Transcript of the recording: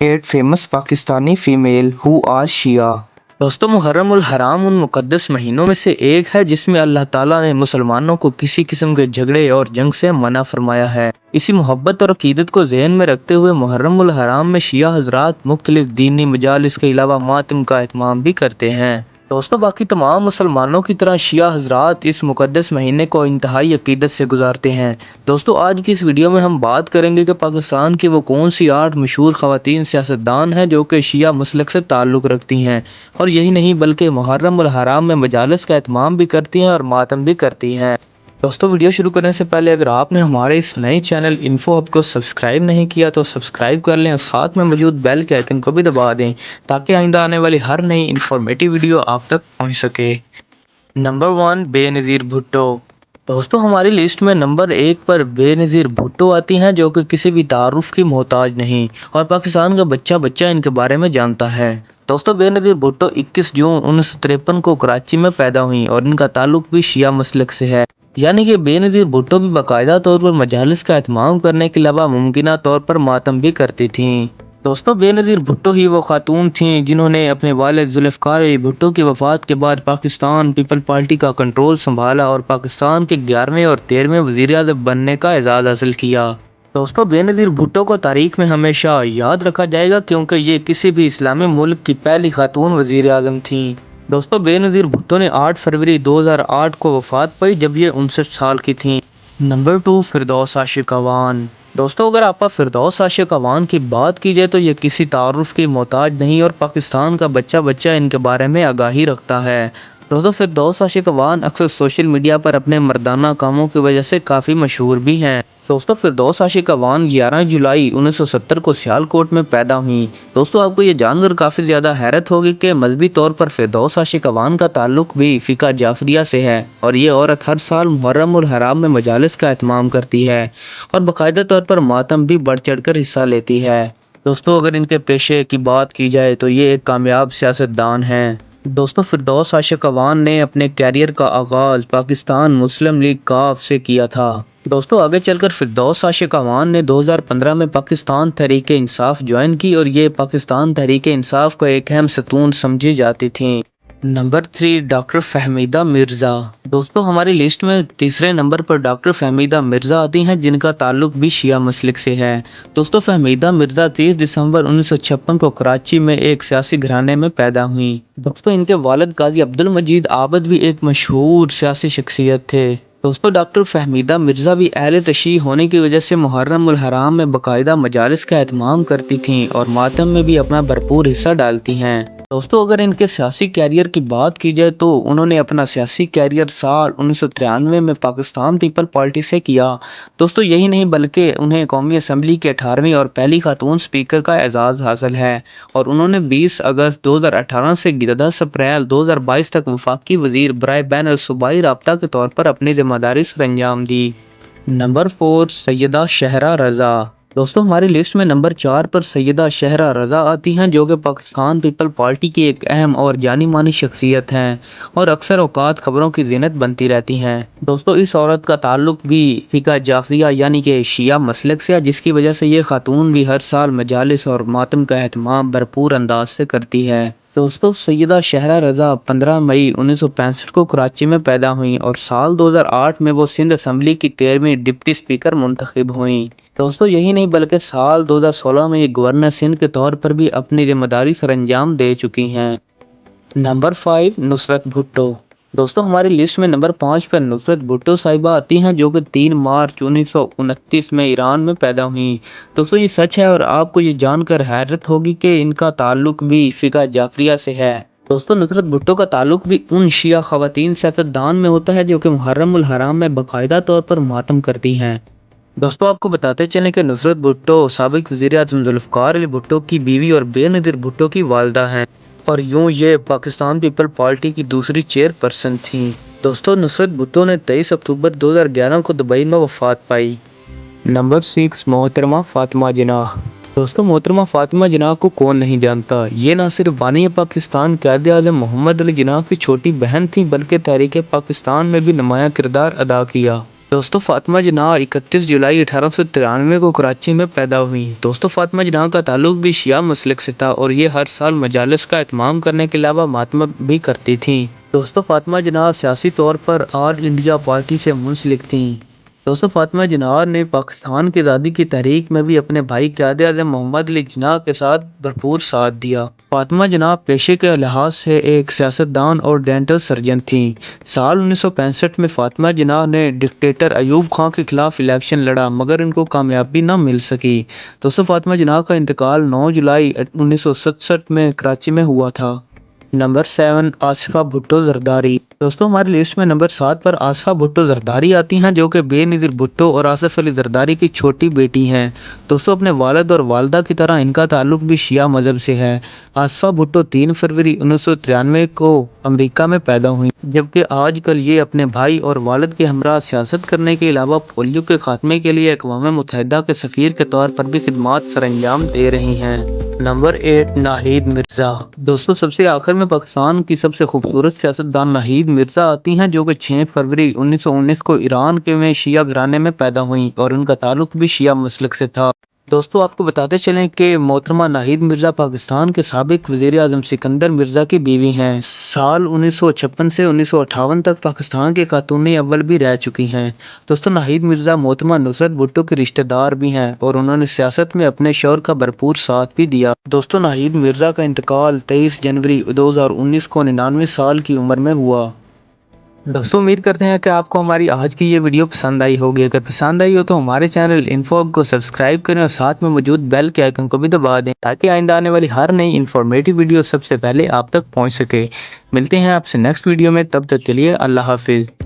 8 famous Pakistani female who are Shia. दोस्तों, मुहर्रम उल हराम उन मुकद्दस महीनों में से एक है जिसमें अल्लाह ताला ने मुसलमानों को किसी किस्म के झगड़े और जंग से मना फरमाया है। इसी मोहब्बत और अकीदत को ज़हन में रखते हुए मुहर्रम उल हराम में शिया हजरात मुख्तलिफ दीनी मजालिस के अलावा मातम का एहतमाम भी करते हैं। दोस्तों, बाकी तमाम मुसलमानों की तरह शिया हजरात इस मुकद्दस महीने को इंतहाई अकीदत से गुजारते हैं। दोस्तों, आज की इस वीडियो में हम बात करेंगे कि पाकिस्तान की वो कौन सी 8 मशहूर ख़वातीन सियासतदान हैं जो कि शिया मसलक से ताल्लुक़ रखती हैं, और यही नहीं बल्कि मुहर्रम उल हराम में मजालिस का एहतमाम भी करती हैं और मातम भी करती हैं। दोस्तों, वीडियो शुरू करने से पहले अगर आपने हमारे इस नए चैनल इन्फो हब को सब्सक्राइब नहीं किया तो सब्सक्राइब कर लें और साथ में मौजूद बेल के आइकन को भी दबा दें ताकि आइंदा आने वाली हर नई इन्फॉर्मेटिव वीडियो आप तक पहुंच सके। नंबर 1, बेनज़ीर भुट्टो। दोस्तों, हमारी लिस्ट में नंबर 1 पर बेनज़ीर भुट्टो आती हैं जो कि किसी भी तारुफ की मोहताज नहीं और पाकिस्तान का बच्चा बच्चा इनके बारे में जानता है। दोस्तों, बेनज़ीर भुट्टो 21 जून 1953 को कराची में पैदा हुई और इनका ताल्लुक भी शिया मसलक से है। यानी कि बेनज़ीर भुट्टो भी बाकायदा तौर पर मजालिस का एहतमाम करने के अलावा मुमकिना तौर पर मातम भी करती थीं। दोस्तों, बेनज़ीर भुट्टो ही वो खातून थीं जिन्होंने अपने वालिद ज़ुल्फ़िकार अली भुट्टो की वफ़ात के बाद पाकिस्तान पीपल पार्टी का कंट्रोल संभाला और पाकिस्तान के 11वें और 13वें वज़ीर-ए-आज़म बनने का एजाज़ हासिल किया। दोस्तों, बेनज़ीर भुट्टो को तारीख में हमेशा याद रखा जाएगा क्योंकि ये किसी भी इस्लामी मुल्क की पहली खातून वज़ीर-ए-आज़म थीं। दोस्तों, बेनज़ीर भुट्टो ने 8 फरवरी 2008 को वफ़ात पाई जब ये 59 साल की थीं। नंबर 2, फिरदौस आशिक अवान। दोस्तों, अगर आपका फिरदौस आशिक अवान की बात की जाए तो ये किसी तारुफ की मोहताज नहीं और पाकिस्तान का बच्चा बच्चा इनके बारे में आगाही रखता है। दोस्तों, फिरदौस आशिक अवान अक्सर सोशल मीडिया पर अपने मर्दाना कामों की वजह से काफ़ी मशहूर भी हैं। दोस्तों, फिरदौस आशिक अवान 11 जुलाई 1970 को सियालकोट में पैदा हुई। दोस्तों, आपको ये जानकर काफ़ी ज़्यादा हैरत होगी कि मजहबी तौर पर फिरदौस आशिक अवान का ताल्लुक भी फ़िक़ा जाफरिया से है और ये औरत हर साल मुहर्रम उल हराम में मजालिस का एहतमाम करती है और बाकायदा तौर पर मातम भी बढ़ चढ़ कर हिस्सा लेती है। दोस्तों, अगर इनके पेशे की बात की जाए तो ये एक कामयाब सियासतदान हैं। दोस्तों, फिरदौस आशिक अवान ने अपने कैरियर का आगाज़ पाकिस्तान मुस्लिम लीग काफ से किया था। दोस्तों, आगे चलकर फिरदौस आशिक अवान ने 2015 में पाकिस्तान तहरीक इंसाफ ज्वाइन की और ये पाकिस्तान तहरीक इंसाफ को एक अहम सतून समझी जाती थीं। Number 3, doctor Fahmida Mirza. दोस्तों, हमारी लिस्ट में तीसरे नंबर पर डॉक्टर फहमीदा मिर्ज़ा आती हैं जिनका ताल्लुक भी शिया मसलिक से है। दोस्तों, फहमीदा मिर्ज़ा 30 दिसंबर 1956 को कराची में एक सियासी घराने में पैदा हुई। दोस्तों, इनके वालिद काजी अब्दुल मजीद आबद भी एक मशहूर सियासी शख्सियत थे। दोस्तों, डॉक्टर फहमीदा मिर्ज़ा भी अहले तशय्युअ होने की वजह से मुहर्रम उल हराम में बाकायदा मजालिस का एहतमाम करती थीं और मातम में भी अपना भरपूर हिस्सा डालती हैं। दोस्तों, अगर इनके सियासी कैरियर की बात की जाए तो उन्होंने अपना सियासी कैरियर साल 1993 में पाकिस्तान पीपल पार्टी से किया। दोस्तों, यही नहीं बल्कि उन्हें कौमी असम्बली के 18वीं और पहली खातून स्पीकर का एजाज़ हासिल है और उन्होंने 20 अगस्त 2018 से 10 अप्रैल 2022 तक वफाकी वज़ीर बराए बैन अल सूबाई राब्ता के तौर पर अपनी जिम्मेदारी सरअंजाम दी। नंबर 4, सैयदा शहरा रज़ा। दोस्तों, हमारी लिस्ट में नंबर 4 पर सैयदा शहरा रज़ा आती हैं जो कि पाकिस्तान पीपल पार्टी की एक अहम और जानी मानी शख्सियत हैं और अक्सर औकात खबरों की ज़ीनत बनती रहती हैं। दोस्तों, इस औरत का ताल्लुक भी फ़िक़ा जाफरिया यानी कि शिया मसलक से है जिसकी वजह से ये खातून भी हर साल मजालिस और मातम का एहतमाम भरपूर अंदाज से करती है। दोस्तों, सैयदा शहरा रज़ा 15 मई 1965 को कराची में पैदा हुई और साल 2008 में वो सिंध असम्बली की 13वीं डिप्टी स्पीकर मुंतखब हुई। दोस्तों, यही नहीं बल्कि साल 2016 में ये गवर्नर सिंध के तौर पर भी अपनी जिम्मेदारी सरअंजाम दे चुकी हैं। नंबर 5, नुसरत भुट्टो। दोस्तों, हमारी लिस्ट में नंबर 5 पर नुसरत भुट्टो साहिबा आती हैं जो कि 3 मार्च 1929 में ईरान में पैदा हुई। दोस्तों, ये सच है और आपको ये जानकर हैरत होगी कि इनका ताल्लुक भी फ़िक़ा जाफरिया से है। दोस्तों, नुसरत भुट्टो का ताल्लुक भी उन शिया ख़वातीन सियासतदान में होता है जो कि मुहर्रम उल हराम में बाकायदा तौर पर मातम करती हैं। दोस्तों, आपको बताते चलें कि नुसरत भुट्टो साबिक़ वज़ीर-ए-आज़म ज़ुल्फ़िकार अली भुट्टो की बीवी और बेनज़ीर भुट्टो की वालिदा हैं और यूं ये पाकिस्तान पीपल पार्टी की दूसरी चेयरपर्सन थीं। दोस्तों, नुसरत भुट्टो ने 23 अक्टूबर 2011 को दुबई में वफ़ात पाई। नंबर 6, मोहतरमा फ़ातिमा जिन्नाह। दोस्तों, मोहतरमा फ़ातिमा जिन्नाह को कौन नहीं जानता। ये ना सिर्फ बानी पाकिस्तान क़ायद-ए-आज़म मोहम्मद अली जिन्नाह की छोटी बहन थीं बल्कि तहरीक पाकिस्तान में भी नुमायाँ किरदार अदा किया। دوستو فاطمہ جناح 31 جولائی 1893 کو کراچی میں پیدا ہوئی۔ دوستو فاطمہ جناح کا تعلق بھی شیعہ مسلک سے تھا اور یہ ہر سال مجالس کا اہتمام کرنے کے علاوہ ماتم بھی کرتی تھیں۔ دوستو فاطمہ جناح سیاسی طور پر آل انڈیا پارٹی سے منسلک تھیں۔ دوستو فاطمہ جناح نے پاکستان کی آزادی کی تحریک میں بھی اپنے بھائی قائد-اعظم محمد علی جناح کے ساتھ بھرپور ساتھ دیا۔ فاطمہ جناح پیشے کے لحاظ سے ایک سیاستدان اور ڈینٹل سرجن تھیں۔ سال 1965 میں فاطمہ جناح نے ڈکٹیٹر ایوب خان کے خلاف الیکشن لڑا مگر ان کو کامیابی نہ مل سکی۔ دوستو فاطمہ جناح کا انتقال 9 جولائی 1967 میں کراچی میں ہوا تھا۔ نمبر 7 آصفہ بھٹو زرداری۔ دوستو ہماری لسٹ میں نمبر 7 پر آصفہ بھٹو زرداری آتی ہیں جو کہ بے نظیر بھٹو اور آصف علی زرداری کی چھوٹی بیٹی ہیں۔ دوستو اپنے والد اور والدہ کی طرح ان کا تعلق بھی شیعہ مذہب سے ہے۔ آصفہ بھٹو 3 فروری 1993 کو امریکہ میں پیدا ہوئی جبکہ آج کل یہ اپنے بھائی اور والد کے ہمراہ سیاست کرنے کے علاوہ پولیو کے خاتمے کے لیے اقوام متحدہ کے سفیر کے طور پر بھی خدمات سر انجام دے رہی ہیں۔ نمبر 8 ناہید مرزا۔ دوستو سب سے آخر میں پاکستان کی سب سے خوبصورت سیاستدان ناہید مرزا آتی ہیں جو کہ 6 فروری 1919 کو ایران کے میں شیعہ گھرانے میں پیدا ہوئیں اور ان کا تعلق بھی شیعہ مسلک سے تھا۔ دوستو آپ کو بتاتے چلیں کہ محترمہ ناہید مرزا پاکستان کے سابق وزیر اعظم سکندر مرزا کی بیوی ہیں۔ سال 1956 سے 1958 تک پاکستان کے خاتون اول بھی رہ چکی ہیں۔ دوستو ناہید مرزا محترمہ نصرت بھٹو کے رشتہ دار بھی ہیں اور انہوں نے سیاست میں اپنے شوہر کا بھرپور ساتھ بھی دیا۔ دوستو ناہید مرزا کا انتقال 23 جنوری 2019 کو 99 سال کی عمر میں ہوا۔ دوستو امید کرتے ہیں کہ آپ کو ہماری آج کی یہ ویڈیو پسند آئی ہوگی۔ اگر پسند آئی ہو تو ہمارے چینل انفوگ کو سبسکرائب کریں اور ساتھ میں موجود بیل کے آئیکن کو بھی دبا دیں تاکہ آئندہ آنے والی ہر نئی انفارمیٹیو ویڈیو سب سے پہلے آپ تک پہنچ سکے۔ ملتے ہیں آپ سے نیکسٹ ویڈیو میں، تب تک کے لیے اللہ حافظ۔